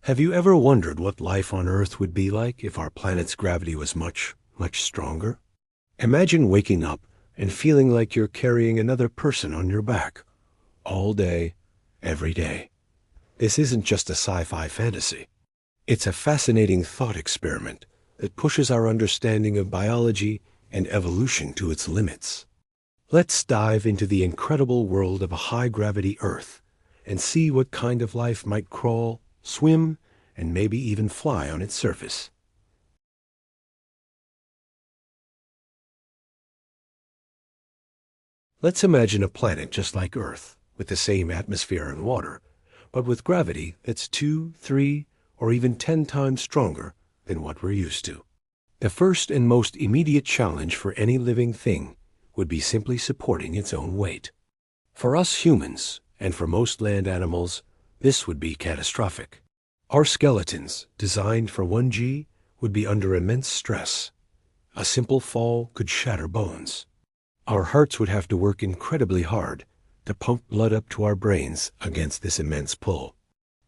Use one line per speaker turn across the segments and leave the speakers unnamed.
Have you ever wondered what life on Earth would be like if our planet's gravity was much, much stronger? Imagine waking up and feeling like you're carrying another person on your back, all day, every day. This isn't just a sci-fi fantasy. It's a fascinating thought experiment that pushes our understanding of biology and evolution to its limits. Let's dive into the incredible world of a high-gravity Earth and see what kind of life might crawl, swim, and maybe even fly on its surface. Let's imagine a planet just like Earth, with the same atmosphere and water, but with gravity that's 2, 3, or even 10 times stronger than what we're used to. The first and most immediate challenge for any living thing would be simply supporting its own weight. For us humans, and for most land animals, this would be catastrophic. Our skeletons, designed for 1G, would be under immense stress. A simple fall could shatter bones. Our hearts would have to work incredibly hard to pump blood up to our brains against this immense pull.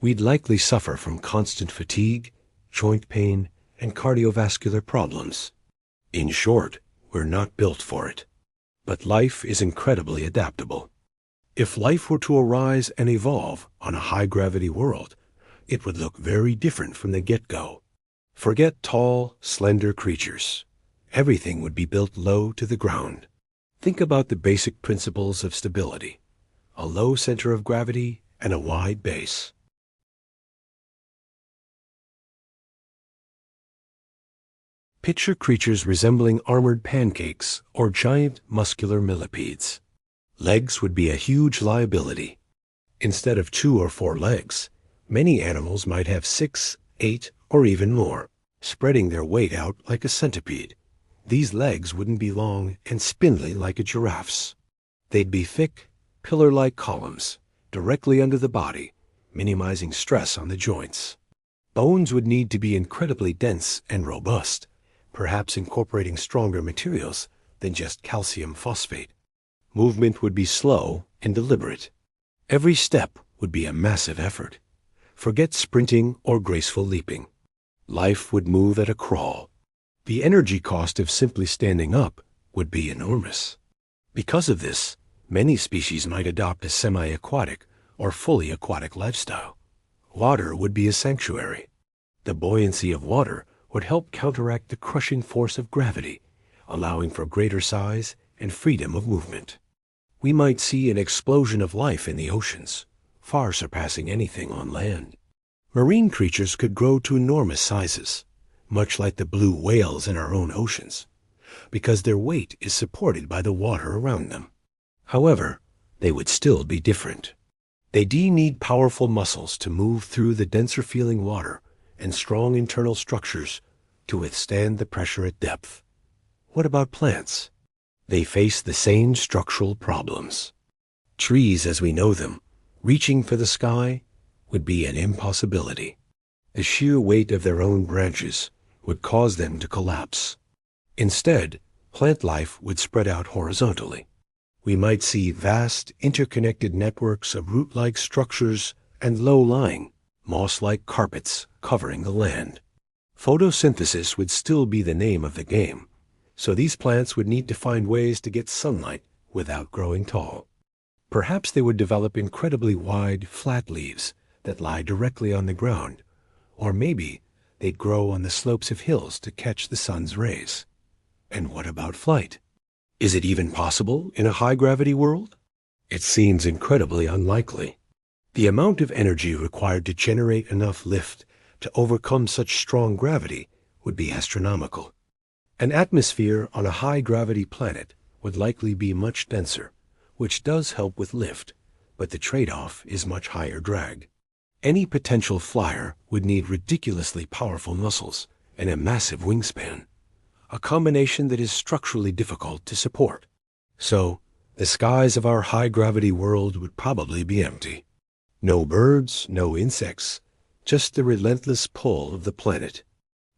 We'd likely suffer from constant fatigue, joint pain, and cardiovascular problems. In short, we're not built for it. But life is incredibly adaptable. If life were to arise and evolve on a high-gravity world, it would look very different from the get-go. Forget tall, slender creatures. Everything would be built low to the ground. Think about the basic principles of stability: a low center of gravity and a wide base. Picture creatures resembling armored pancakes or giant muscular millipedes. Legs would be a huge liability. Instead of 2 or 4 legs, many animals might have 6, 8, or even more, spreading their weight out like a centipede. These legs wouldn't be long and spindly like a giraffe's. They'd be thick, pillar-like columns, directly under the body, minimizing stress on the joints. Bones would need to be incredibly dense and robust, perhaps incorporating stronger materials than just calcium phosphate. Movement would be slow and deliberate. Every step would be a massive effort. Forget sprinting or graceful leaping. Life would move at a crawl. The energy cost of simply standing up would be enormous. Because of this, many species might adopt a semi-aquatic or fully aquatic lifestyle. Water would be a sanctuary. The buoyancy of water would help counteract the crushing force of gravity, allowing for greater size and freedom of movement. We might see an explosion of life in the oceans, far surpassing anything on land. Marine creatures could grow to enormous sizes, much like the blue whales in our own oceans, because their weight is supported by the water around them. However, they would still be different. They'd need powerful muscles to move through the denser-feeling water and strong internal structures to withstand the pressure at depth. What about plants? They face the same structural problems. Trees as we know them, reaching for the sky, would be an impossibility. The sheer weight of their own branches would cause them to collapse. Instead, plant life would spread out horizontally. We might see vast, interconnected networks of root-like structures and low-lying, moss-like carpets covering the land. Photosynthesis would still be the name of the game, so these plants would need to find ways to get sunlight without growing tall. Perhaps they would develop incredibly wide, flat leaves that lie directly on the ground, or maybe they'd grow on the slopes of hills to catch the sun's rays. And what about flight? Is it even possible in a high-gravity world? It seems incredibly unlikely. The amount of energy required to generate enough lift to overcome such strong gravity would be astronomical. An atmosphere on a high-gravity planet would likely be much denser, which does help with lift, but the trade-off is much higher drag. Any potential flyer would need ridiculously powerful muscles and a massive wingspan, a combination that is structurally difficult to support. So, the skies of our high-gravity world would probably be empty. No birds, no insects, just the relentless pull of the planet.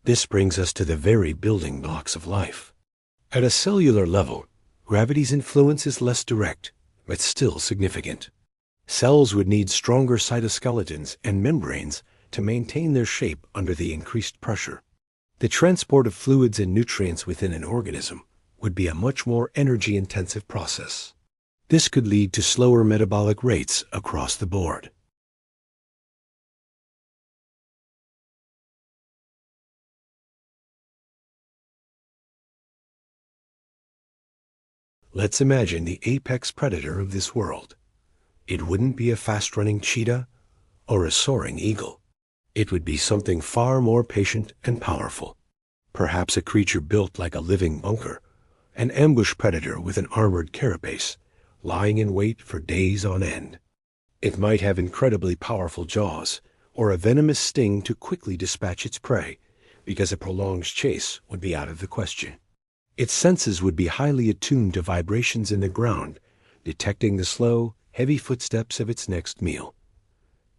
This brings us to the very building blocks of life. At a cellular level, gravity's influence is less direct, but still significant. Cells would need stronger cytoskeletons and membranes to maintain their shape under the increased pressure. The transport of fluids and nutrients within an organism would be a much more energy-intensive process. This could lead to slower metabolic rates across the board. Let's imagine the apex predator of this world. It wouldn't be a fast-running cheetah or a soaring eagle. It would be something far more patient and powerful. Perhaps a creature built like a living bunker, an ambush predator with an armored carapace, lying in wait for days on end. It might have incredibly powerful jaws, or a venomous sting to quickly dispatch its prey, because a prolonged chase would be out of the question. Its senses would be highly attuned to vibrations in the ground, detecting the slow, heavy footsteps of its next meal.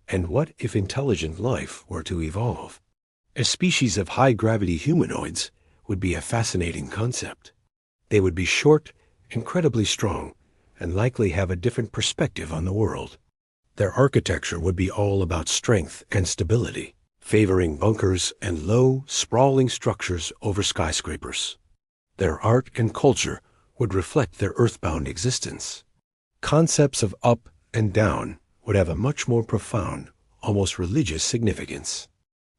And what if intelligent life were to evolve? A species of high-gravity humanoids would be a fascinating concept. They would be short, incredibly strong, and likely have a different perspective on the world. Their architecture would be all about strength and stability, favoring bunkers and low, sprawling structures over skyscrapers. Their art and culture would reflect their earthbound existence. Concepts of up and down would have a much more profound, almost religious significance.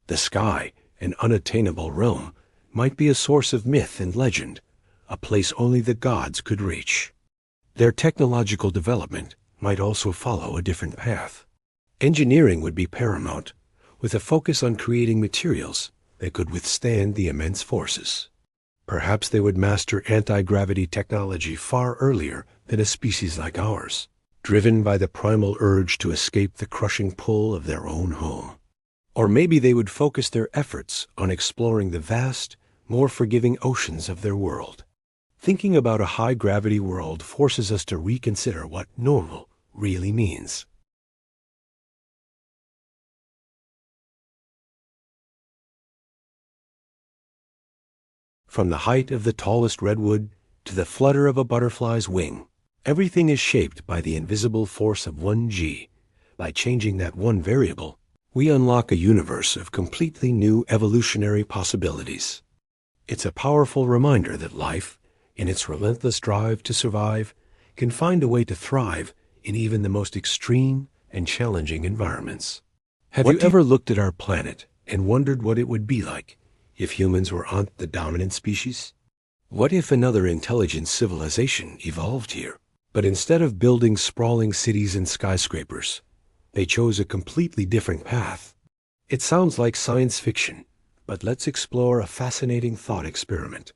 The sky, an unattainable realm, might be a source of myth and legend, a place only the gods could reach. Their technological development might also follow a different path. Engineering would be paramount, with a focus on creating materials that could withstand the immense forces. Perhaps they would master anti-gravity technology far earlier than a species like ours, driven by the primal urge to escape the crushing pull of their own home. Or maybe they would focus their efforts on exploring the vast, more forgiving oceans of their world. Thinking about a high-gravity world forces us to reconsider what normal really means. From the height of the tallest redwood to the flutter of a butterfly's wing, everything is shaped by the invisible force of 1G. By changing that one variable, we unlock a universe of completely new evolutionary possibilities. It's a powerful reminder that life, in its relentless drive to survive, can find a way to thrive in even the most extreme and challenging environments. Have you ever looked at our planet and wondered what it would be like if humans were on the dominant species? What if another intelligent civilization evolved here, but instead of building sprawling cities and skyscrapers, they chose a completely different path? It sounds like science fiction, but let's explore a fascinating thought experiment.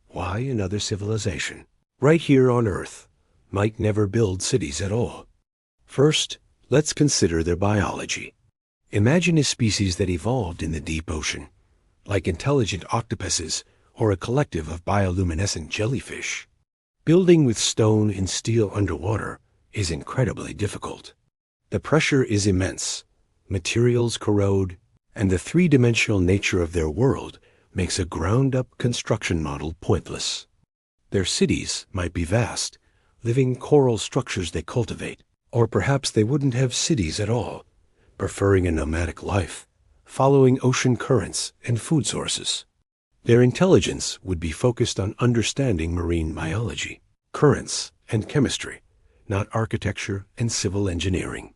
Why another civilization, right here on Earth, might never build cities at all? First, let's consider their biology. Imagine a species that evolved in the deep ocean, like intelligent octopuses or a collective of bioluminescent jellyfish. Building with stone and steel underwater is incredibly difficult. The pressure is immense, materials corrode, and the three-dimensional nature of their world makes a ground-up construction model pointless. Their cities might be vast, living coral structures they cultivate, or perhaps they wouldn't have cities at all, preferring a nomadic life, following ocean currents and food sources. Their intelligence would be focused on understanding marine biology, currents, and chemistry, not architecture and civil engineering.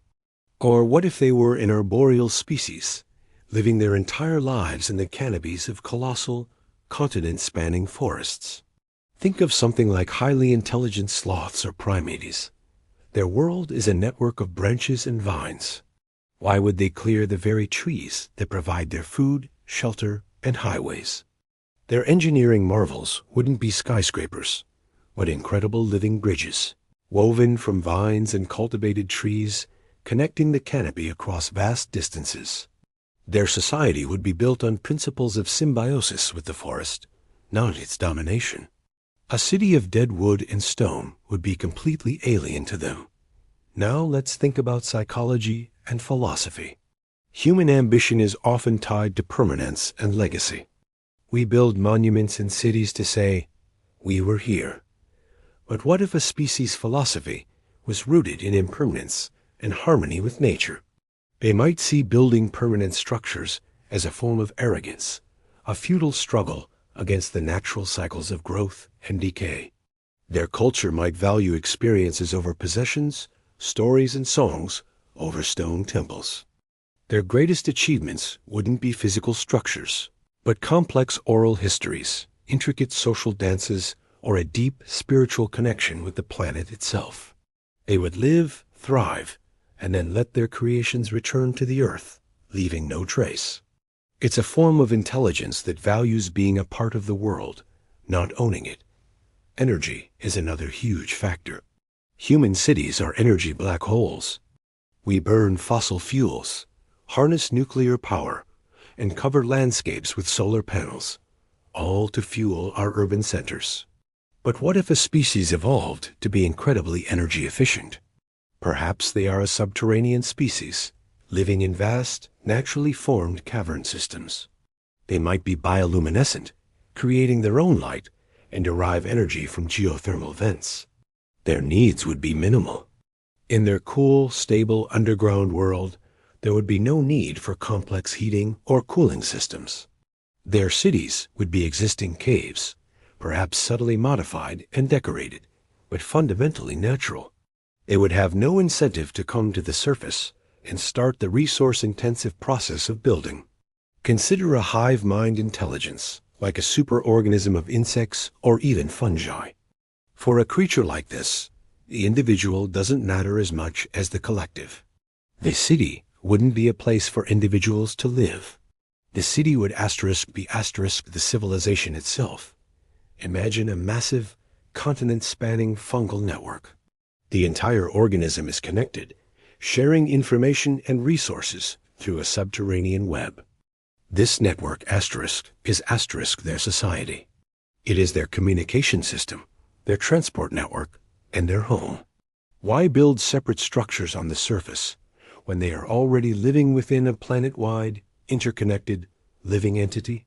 Or what if they were an arboreal species, living their entire lives in the canopies of colossal, continent-spanning forests? Think of something like highly intelligent sloths or primates. Their world is a network of branches and vines. Why would they clear the very trees that provide their food, shelter, and highways? Their engineering marvels wouldn't be skyscrapers, but incredible living bridges, woven from vines and cultivated trees, connecting the canopy across vast distances. Their society would be built on principles of symbiosis with the forest, not its domination. A city of dead wood and stone would be completely alien to them. Now let's think about psychology and philosophy. Human ambition is often tied to permanence and legacy. We build monuments and cities to say, "We were here." But what if a species' philosophy was rooted in impermanence and harmony with nature? They might see building permanent structures as a form of arrogance, a futile struggle against the natural cycles of growth and decay. Their culture might value experiences over possessions, stories and songs over stone temples. Their greatest achievements wouldn't be physical structures, but complex oral histories, intricate social dances, or a deep spiritual connection with the planet itself. They would live, thrive, and then let their creations return to the earth, leaving no trace. It's a form of intelligence that values being a part of the world, not owning it. Energy is another huge factor. Human cities are energy black holes. We burn fossil fuels, harness nuclear power, and cover landscapes with solar panels, all to fuel our urban centers. But what if a species evolved to be incredibly energy efficient? Perhaps they are a subterranean species, living in vast, naturally formed cavern systems. They might be bioluminescent, creating their own light and derive energy from geothermal vents. Their needs would be minimal. In their cool, stable underground world, there would be no need for complex heating or cooling systems. Their cities would be existing caves, perhaps subtly modified and decorated, but fundamentally natural. They would have no incentive to come to the surface and start the resource-intensive process of building. Consider a hive mind intelligence, like a superorganism of insects or even fungi. For a creature like this, the individual doesn't matter as much as the collective. The city wouldn't be a place for individuals to live. The city would be the civilization itself. Imagine a massive, continent-spanning fungal network. The entire organism is connected, sharing information and resources through a subterranean web. This network is their society. It is their communication system, their transport network, and their home. Why build separate structures on the surface when they are already living within a planet-wide, interconnected, living entity?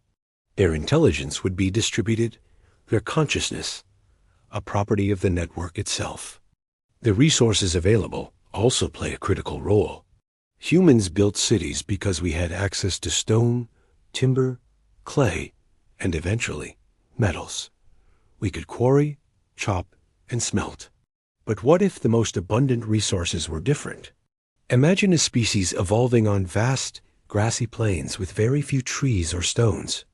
Their intelligence would be distributed, their consciousness, a property of the network itself. The resources available also play a critical role. Humans built cities because we had access to stone, timber, clay, and eventually, metals. We could quarry, chop, and smelt. But what if the most abundant resources were different? Imagine a species evolving on vast, grassy plains with very few trees or stones.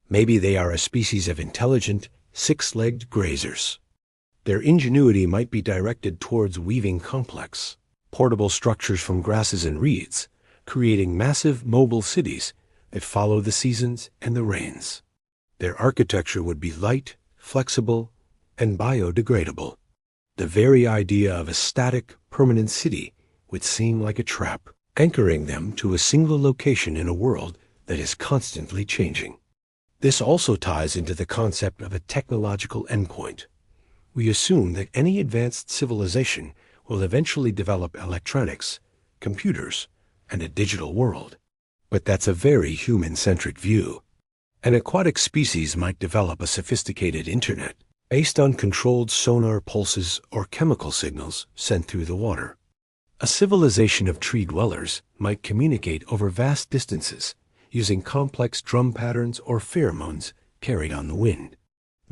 Maybe they are a species of intelligent, six-legged grazers. Their ingenuity might be directed towards weaving complex, portable structures from grasses and reeds, creating massive mobile cities that follow the seasons and the rains. Their architecture would be light, flexible, and biodegradable. The very idea of a static, permanent city would seem like a trap, anchoring them to a single location in a world that is constantly changing. This also ties into the concept of a technological endpoint. We assume that any advanced civilization will eventually develop electronics, computers, and a digital world. But that's a very human-centric view. An aquatic species might develop a sophisticated internet based on controlled sonar pulses or chemical signals sent through the water. A civilization of tree dwellers might communicate over vast distances using complex drum patterns or pheromones carried on the wind.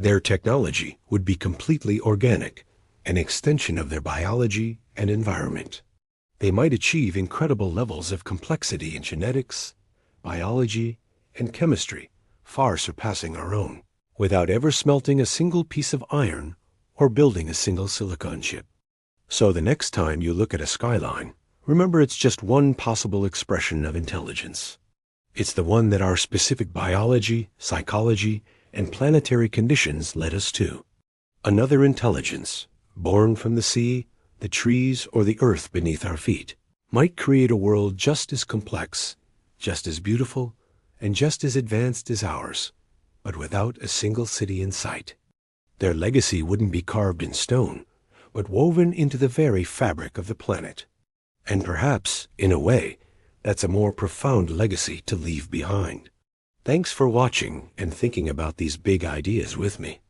Their technology would be completely organic, an extension of their biology and environment. They might achieve incredible levels of complexity in genetics, biology, and chemistry, far surpassing our own, without ever smelting a single piece of iron or building a single silicon chip. So the next time you look at a skyline, remember it's just one possible expression of intelligence. It's the one that our specific biology, psychology, and planetary conditions led us to. Another intelligence, born from the sea, the trees, or the earth beneath our feet, might create a world just as complex, just as beautiful, and just as advanced as ours, but without a single city in sight. Their legacy wouldn't be carved in stone, but woven into the very fabric of the planet. And perhaps, in a way, that's a more profound legacy to leave behind. Thanks for watching and thinking about these big ideas with me.